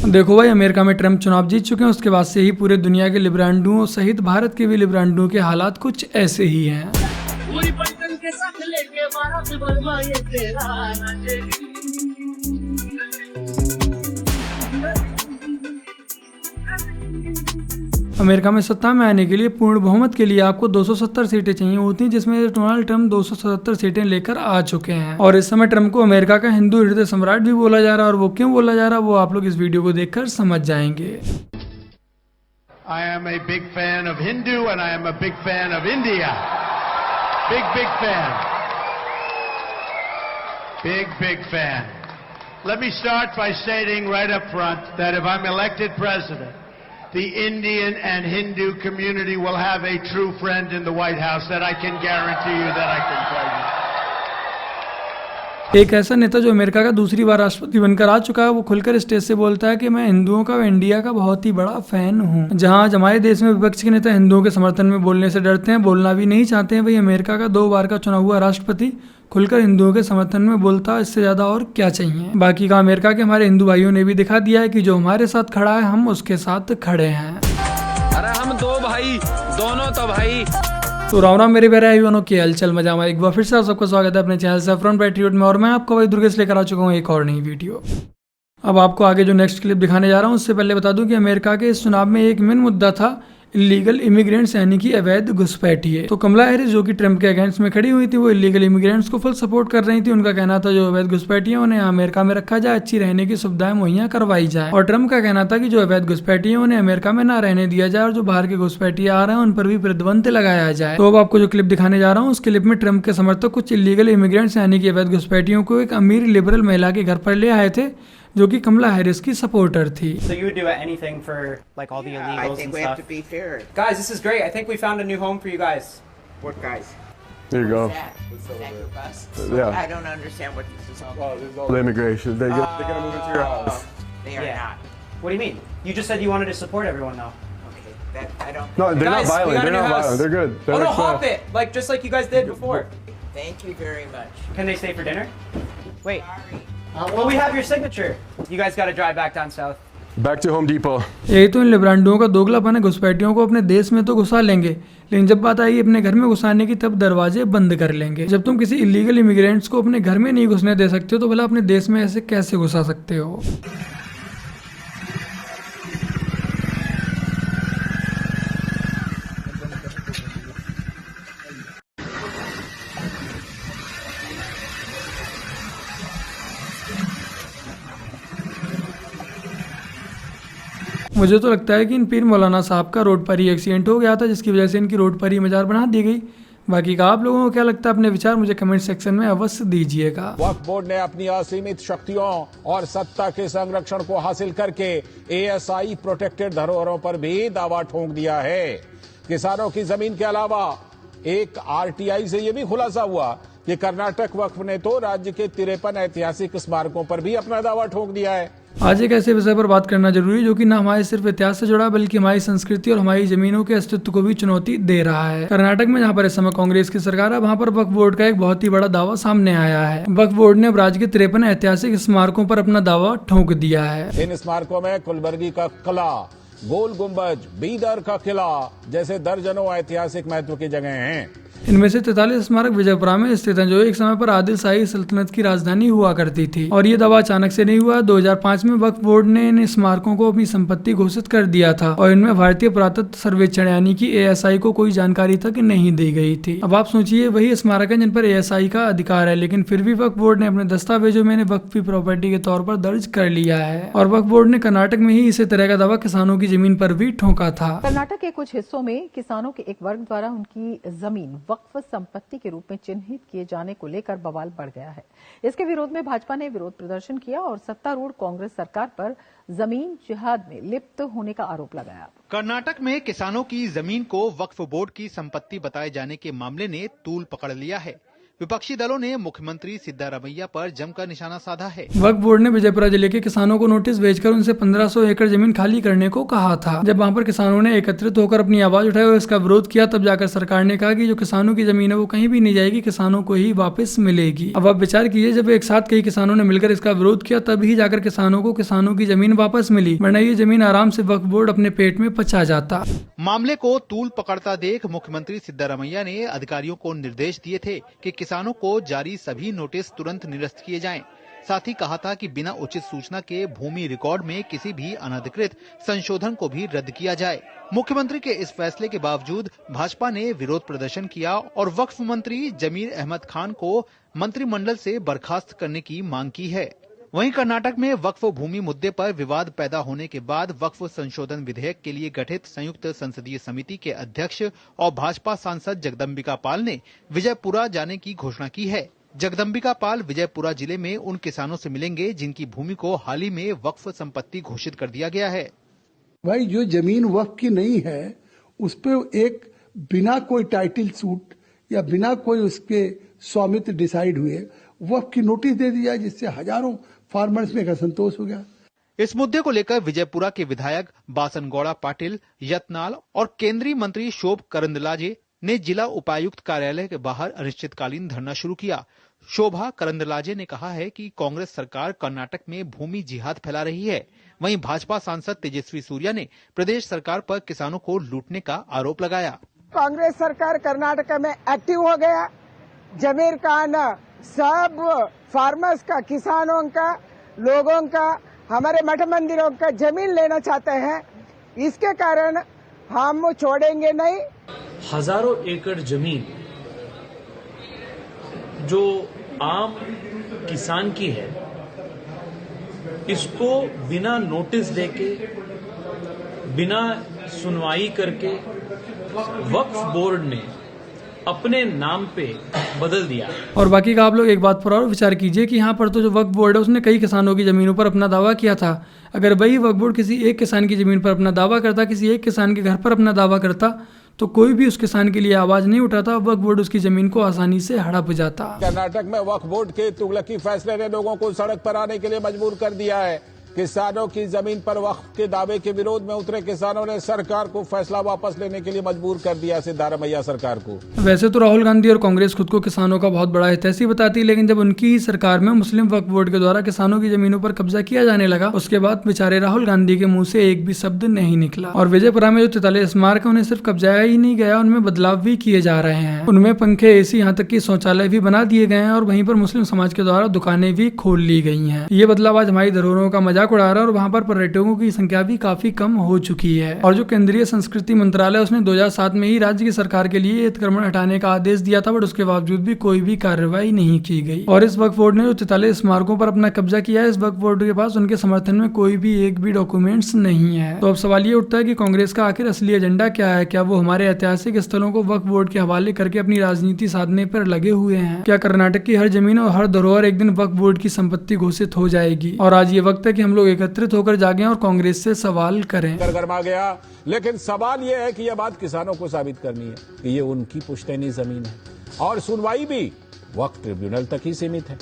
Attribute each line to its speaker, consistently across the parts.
Speaker 1: देखो भाई, अमेरिका में ट्रम्प चुनाव जीत चुके हैं, उसके बाद से ही पूरे दुनिया के लिबरांडुओं सहित भारत के भी लिबरांडुओं के हालात कुछ ऐसे ही हैं। अमेरिका में सत्ता में आने के लिए पूर्ण बहुमत के लिए आपको 270 सीटें चाहिए होती हैं, जिसमें डोनाल्ड ट्रंप 277 सीटें लेकर आ चुके हैं। और इस समय ट्रंप को अमेरिका का हिंदू हृदय सम्राट भी बोला जा रहा है, और वो क्यों बोला जा रहा है वो आप लोग इस वीडियो को देखकर समझ जाएंगे।
Speaker 2: I am a big fan of Hindu and I am a big fan of India. Big fan. Big fan. Let me start by stating right up front that if I'm elected president, the Indian and Hindu community will have a true friend in the White House that I can guarantee you that I can tell you.
Speaker 1: एक ऐसा नेता जो America का दूसरी बार राष्ट्रपति बनकर आ चुका है, वो खुलकर स्टेज से बोलता है कि मैं हिंदुओं का व इंडिया का बहुत ही बड़ा फैन हूँ। जहाँ हमारे देश में विपक्ष के नेता हिंदुओं के समर्थन में बोलने से डरते हैं, बोलना भी नहीं चाहते हैं, वही अमेरिका का 2 बार का चुना हुआ राष्ट्रपति खुलकर हिंदुओं के समर्थन में बोलता है। इससे ज्यादा और क्या चाहिए। बाकी का अमेरिका के हमारे हिंदू भाइयों ने भी दिखा दिया है कि जो हमारे साथ खड़ा है हम उसके साथ खड़े हैं।
Speaker 3: अरे हम 2 भाई, दोनों तो भाई।
Speaker 1: तो राम राम मेरे प्यारे भाइयों के हलचल मजा में एक बार फिर से आप सबका स्वागत है अपने चैनल सैफरॉन पैट्रियट में। और मैं आपको भाई दुर्गेश लेकर आ चुका हूँ एक और नई वीडियो। अब आपको आगे जो नेक्स्ट क्लिप दिखाने जा रहा हूँ उससे पहले बता दूं कि अमेरिका के इस चुनाव में एक मेन मुद्दा था इलीगल इमिग्रेंट्स यानी कि अवैध घुसपैठिए। तो कमला हैरिस जो कि ट्रंप के अगेंस्ट में खड़ी हुई थी, वो इलीगल इमिग्रेंट्स को फुल सपोर्ट कर रही थी। उनका कहना था जो अवैध घुसपैठिए उन्हें अमेरिका में रखा जाए, अच्छी रहने की सुविधाएं मुहैया करवाई जाए। और ट्रंप का कहना था कि जो अवैध घुसपैठिए उन्हें अमेरिका में ना रहने दिया जाए, और जो बाहर के घुसपैठिए आ रहे हैं उन पर भी प्रतिबंध लगाया जाए। तो अब आपको जो क्लिप दिखाने जा रहा हूँ उस क्लिप में ट्रंप के समर्थक कुछ इलीगल इमिग्रेंट्स यानी कि अवैध घुसपैठियों को एक अमीर लिबरल महिला के घर पर ले आए थे जो कि कमला हैरिस की सपोर्टर थी।
Speaker 4: So you would do anything for like all the illegals
Speaker 5: I
Speaker 4: and
Speaker 5: think we
Speaker 4: stuff?
Speaker 5: have to be fair.
Speaker 4: Guys, this is great. I think we found a new home for you guys.
Speaker 5: What guys?
Speaker 6: There you go.
Speaker 5: Is that your bus?
Speaker 6: Yeah.
Speaker 5: I don't understand what this is all.
Speaker 6: The immigration. They're gonna move into your house.
Speaker 5: They are
Speaker 4: Yeah.
Speaker 5: not.
Speaker 4: What do you mean? You just said you wanted to support everyone though.
Speaker 5: Okay, that I don't.
Speaker 6: No, they're
Speaker 4: Guys,
Speaker 6: not
Speaker 4: we
Speaker 6: violent.
Speaker 4: got a
Speaker 6: They're
Speaker 4: new
Speaker 6: not
Speaker 4: house.
Speaker 6: violent. They're good. They're
Speaker 4: Oh no,
Speaker 6: like
Speaker 4: hop it! Like just like you guys did before.
Speaker 5: Thank you very much.
Speaker 4: Can they stay for dinner? Wait.
Speaker 5: Sorry.
Speaker 4: Well, we have your signature. You guys got to drive back down south.
Speaker 6: Back to Home Depot.
Speaker 1: यही तो इन लिबरांडुओं का दोगलापन है। घुसपैठियों को अपने देश में तो घुसा लेंगे, लेकिन जब बात आएगी अपने घर में घुसाने की तब दरवाजे बंद कर लेंगे। जब तुम किसी इलीगल इमिग्रेंट्स को अपने घर में नहीं घुसने दे सकते हो तो भला अपने देश में ऐसे कैसे घुसा सकते हो। मुझे तो लगता है कि इन पीर मौलाना साहब का रोड पर ही एक्सीडेंट हो गया था, जिसकी वजह से इनकी रोड पर ही मजार बना दी गई। बाकी का आप लोगों को क्या लगता है, अपने विचार मुझे कमेंट सेक्शन में अवश्य दीजिएगा।
Speaker 7: वक्फ बोर्ड ने अपनी असीमित शक्तियों और सत्ता के संरक्षण को हासिल करके एएसआई प्रोटेक्टेड धरोहरों पर भी दावा ठोक दिया है। किसानों की जमीन के अलावा एक आरटीआई से यह भी खुलासा हुआ कि कर्नाटक वक्फ ने तो राज्य के 53 ऐतिहासिक स्मारकों पर भी अपना दावा ठोक दिया है।
Speaker 1: आज एक ऐसे विषय पर बात करना जरूरी है जो कि न हमारे सिर्फ इतिहास से जुड़ा बल्कि हमारी संस्कृति और हमारी जमीनों के अस्तित्व को भी चुनौती दे रहा है। कर्नाटक में जहाँ पर इस समय कांग्रेस की सरकार है, वहाँ पर वक्फ बोर्ड का एक बहुत ही बड़ा दावा सामने आया है। वक्फ बोर्ड ने अब राज्य के 53 ऐतिहासिक स्मारकों पर अपना दावा ठोक दिया है।
Speaker 7: इन स्मारकों में कुलबर्गी का किला, गोल गुंबज, बीदर का किला जैसे दर्जनों ऐतिहासिक महत्व की जगह हैं।
Speaker 1: इनमें से 43 स्मारक विजयपुरा में स्थित हैं, जो एक समय पर आदिल शाही सल्तनत की राजधानी हुआ करती थी। और ये दावा अचानक से नहीं हुआ। 2005 में वक्फ बोर्ड ने इन स्मारकों को अपनी संपत्ति घोषित कर दिया था और इनमें भारतीय पुरातत्व सर्वेक्षण यानी कि एएसआई को कोई जानकारी तक नहीं दी गई थी। अब आप सोचिए, वही स्मारक है जिन पर एएसआई का अधिकार है, लेकिन फिर भी वक्फ बोर्ड ने अपने दस्तावेजों में वक्फी प्रॉपर्टी के तौर पर दर्ज कर लिया है। और वक्फ बोर्ड ने कर्नाटक में ही इसी तरह का दावा किसानों की जमीन पर भी ठोका था।
Speaker 8: कर्नाटक के कुछ हिस्सों में किसानों के एक वर्ग द्वारा उनकी जमीन वक्फ संपत्ति के रूप में चिन्हित किए जाने को लेकर बवाल बढ़ गया है। इसके विरोध में भाजपा ने विरोध प्रदर्शन किया और सत्तारूढ़ कांग्रेस सरकार पर जमीन जिहाद में लिप्त होने का आरोप लगाया।
Speaker 9: कर्नाटक में किसानों की जमीन को वक्फ बोर्ड की संपत्ति बताए जाने के मामले ने तूल पकड़ लिया है। विपक्षी दलों ने मुख्यमंत्री सिद्धारमैया पर जमकर निशाना साधा है।
Speaker 1: वक्फ बोर्ड ने विजयपुरा जिले के किसानों को नोटिस भेजकर उनसे 1500 एकड़ जमीन खाली करने को कहा था। जब वहां पर किसानों ने एकत्रित होकर अपनी आवाज उठाई और इसका विरोध किया, तब जाकर सरकार ने कहा कि जो किसानों की जमीन है वो कहीं भी नहीं जाएगी, किसानों को ही वापस मिलेगी। अब आप विचार कीजिए, जब एक साथ कई किसानों ने मिलकर इसका विरोध किया तब ही जाकर किसानों को किसानों की जमीन वापस मिली, वरना ये जमीन आराम से वक्फ बोर्ड अपने पेट में पचा जाता।
Speaker 9: मामले को तूल पकड़ता देख मुख्यमंत्री सिद्धारमैया ने अधिकारियों को निर्देश दिए थे कि किसानों को जारी सभी नोटिस तुरंत निरस्त किए जाएं। साथ ही कहा था कि बिना उचित सूचना के भूमि रिकॉर्ड में किसी भी अनधिकृत संशोधन को भी रद्द किया जाए। मुख्यमंत्री के इस फैसले के बावजूद भाजपा ने विरोध प्रदर्शन किया और वक्फ मंत्री जमीर अहमद खान को मंत्रिमंडल से बर्खास्त करने की मांग की है। वहीं कर्नाटक में वक्फ भूमि मुद्दे पर विवाद पैदा होने के बाद वक्फ संशोधन विधेयक के लिए गठित संयुक्त संसदीय समिति के अध्यक्ष और भाजपा सांसद जगदम्बिका पाल ने विजयपुरा जाने की घोषणा की है। जगदम्बिका पाल विजयपुरा जिले में उन किसानों से मिलेंगे जिनकी भूमि को हाल ही में वक्फ संपत्ति घोषित कर दिया गया है।
Speaker 10: भाई, जो जमीन वक्फ की नहीं है उस पर एक बिना कोई टाइटल सूट या बिना कोई उसके स्वामित्व डिसाइड हुए वक्फ की नोटिस दे दी जाए, जिससे हजारों फार्मर्स में असंतोष हो गया।
Speaker 9: इस मुद्दे को लेकर विजयपुरा के विधायक बासनगौड़ा पाटिल, यत्नाल और केंद्रीय मंत्री शोभ करंदलाजे ने जिला उपायुक्त कार्यालय के बाहर अनिश्चितकालीन धरना शुरू किया। शोभा करंदलाजे ने कहा है कि कांग्रेस सरकार कर्नाटक में भूमि जिहाद फैला रही है। वहीं भाजपा सांसद तेजस्वी सूर्या ने प्रदेश सरकार पर किसानों को लूटने का आरोप लगाया।
Speaker 11: कांग्रेस सरकार कर्नाटक में एक्टिव हो गया। जमीर खान सब फार्मर्स का, किसानों का, लोगों का, हमारे मठ मंदिरों का जमीन लेना चाहते हैं। इसके कारण हम छोड़ेंगे नहीं।
Speaker 12: हजारों एकड़ जमीन जो आम किसान की है, इसको बिना नोटिस देके, बिना सुनवाई करके वक्फ बोर्ड ने अपने नाम पे बदल दिया।
Speaker 1: और बाकी का आप लोग एक बात पर और विचार कीजिए कि यहाँ पर तो जो वक्फ बोर्ड है उसने कई किसानों की जमीनों पर अपना दावा किया था। अगर वही वक्फ बोर्ड किसी एक किसान की जमीन पर अपना दावा करता, किसी एक किसान के घर पर अपना दावा करता, तो कोई भी उस किसान के लिए आवाज नहीं उठाता, वक्फ बोर्ड उसकी जमीन को आसानी से हड़प जाता।
Speaker 7: कर्नाटक में वक्फ बोर्ड के तुगलकी फैसले ने लोगों को सड़क पर आने के लिए मजबूर कर दिया है। किसानों की जमीन पर वक्फ के दावे के विरोध में उतरे किसानों ने सरकार को फैसला वापस लेने के लिए मजबूर कर दिया सिद्धारमैया सरकार को।
Speaker 1: वैसे तो राहुल गांधी और कांग्रेस खुद को किसानों का बहुत बड़ा हितैषी बताती है, लेकिन जब उनकी ही सरकार में मुस्लिम वक्फ बोर्ड के द्वारा किसानों की जमीनों पर कब्जा किया जाने लगा, उसके बाद बेचारे राहुल गांधी के मुंह से एक भी शब्द नहीं निकला। और विजयपुरा में जो 43 स्मारक है उन्हें सिर्फ कब्जाया ही नहीं गया, उनमें बदलाव भी किए जा रहे हैं। उनमें पंखे, एसी, यहाँ तक कि शौचालय भी बना दिए गए हैं और वहीं पर मुस्लिम समाज के द्वारा दुकानें भी खोल ली गई हैं। ये बदलाव आज हमारी धरोहरों का मजाक उड़ा रहा है और वहाँ पर पर्यटकों की संख्या भी काफी कम हो चुकी है। और जो केंद्रीय संस्कृति मंत्रालय उसने 2007 में ही राज्य की सरकार के लिए अतिक्रमण हटाने का आदेश दिया था, बट उसके बावजूद भी कोई भी कार्रवाई नहीं की गई। और इस वक्फ बोर्ड ने जो 43 स्मारकों पर अपना कब्जा किया है, इस वक्फ बोर्ड के पास उनके समर्थन में कोई भी एक भी डॉक्यूमेंट्स नहीं है। तो अब सवाल ये उठता है कि कांग्रेस का आखिर असली एजेंडा क्या है? क्या वो हमारे ऐतिहासिक स्थलों को वक्फ बोर्ड के हवाले करके अपनी राजनीति साधने पर लगे हुए हैं? क्या कर्नाटक की हर जमीन और हर धरोहर एक दिन वक्फ बोर्ड की संपत्ति घोषित हो जाएगी? और आज ये वक्त है कि हम लोग एकत्रित होकर जागें और कांग्रेस से सवाल करें।
Speaker 7: गरमा गया, लेकिन सवाल यह है कि यह बात किसानों को साबित करनी है कि ये उनकी पुश्तैनी जमीन है और सुनवाई भी वक्फ ट्रिब्यूनल तक ही सीमित है।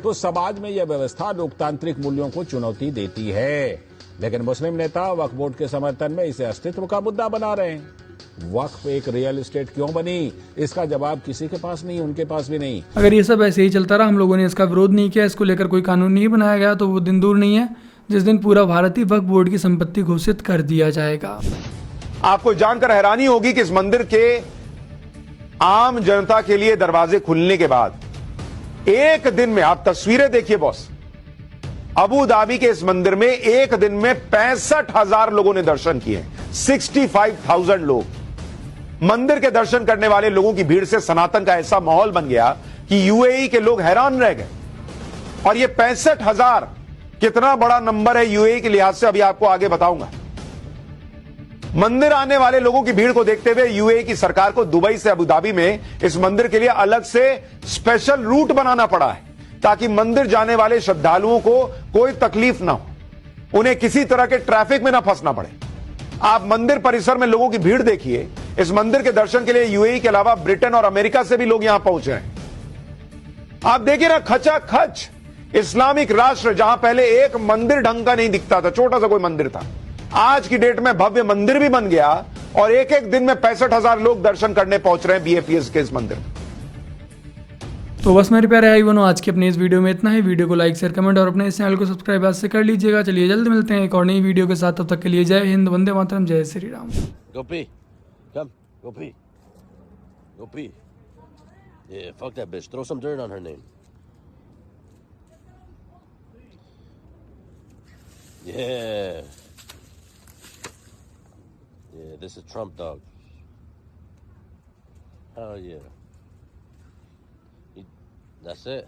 Speaker 7: तो समाज में यह व्यवस्था लोकतांत्रिक मूल्यों को चुनौती देती है, लेकिन मुस्लिम नेता वक्फ बोर्ड के समर्थन में इसे अस्तित्व का मुद्दा बना रहे हैं। वक्फ एक रियल एस्टेट क्यों बनी, इसका जवाब किसी के पास नहीं, उनके पास भी नहीं।
Speaker 1: अगर ये सब ऐसे ही चलता रहा, हम लोगों ने इसका विरोध नहीं किया, इसको लेकर कोई कानून नहीं बनाया गया, तो वो दिन दूर नहीं है जिस दिन पूरा भारत ही वक्फ बोर्ड की संपत्ति घोषित कर दिया जाएगा।
Speaker 13: आपको जानकर हैरानी होगी कि इस मंदिर के आम जनता के लिए दरवाजे खुलने के बाद एक दिन में, आप तस्वीरें देखिए बॉस, अबू धाबी के इस मंदिर में एक दिन में 65,000 लोगों ने दर्शन किए। 65,000 लोग। मंदिर के दर्शन करने वाले लोगों की भीड़ से सनातन का ऐसा माहौल बन गया कि यूएई के लोग हैरान रह गए। और ये 65,000 कितना बड़ा नंबर है यूएई के लिहाज से, अभी आपको आगे बताऊंगा। मंदिर आने वाले लोगों की भीड़ को देखते हुए यूएई की सरकार को दुबई से अबू धाबी में इस मंदिर के लिए अलग से स्पेशल रूट बनाना पड़ा है, ताकि मंदिर जाने वाले श्रद्धालुओं को कोई तकलीफ ना हो, उन्हें किसी तरह के ट्रैफिक में ना फंसना पड़े। आप मंदिर परिसर में लोगों की भीड़ देखिए। इस मंदिर के दर्शन के लिए यूएई के अलावा ब्रिटेन और अमेरिका से भी लोग यहां पहुंच रहे हैं। आप देखिए ना, खचाखच इस्लामिक राष्ट्र, जहां पहले एक मंदिर ढंग का नहीं दिखता था, छोटा सा कोई मंदिर था, आज की डेट में भव्य मंदिर भी बन गया और एक एक दिन में 65,000 लोग दर्शन करने पहुंच रहे हैं बीएपीएस के इस मंदिर में।
Speaker 1: तो बस मेरे प्यारे भाई बहनों, आज की अपनी इस वीडियो में इतना ही। वीडियो को लाइक, शेयर, कमेंट और अपने इस चैनल को सब्सक्राइब आज से कर लीजिएगा। चलिए जल्द मिलते हैं एक और नई वीडियो के साथ, तब तक के लिए जय हिंद, वंदे मातरम, जय Shri Ram.
Speaker 14: Gopi, come, Gopi. Gopi. Yeah, fuck that bitch. Throw some dirt on her name. Yeah. Yeah, this is Trump dog. Hell yeah. That's it.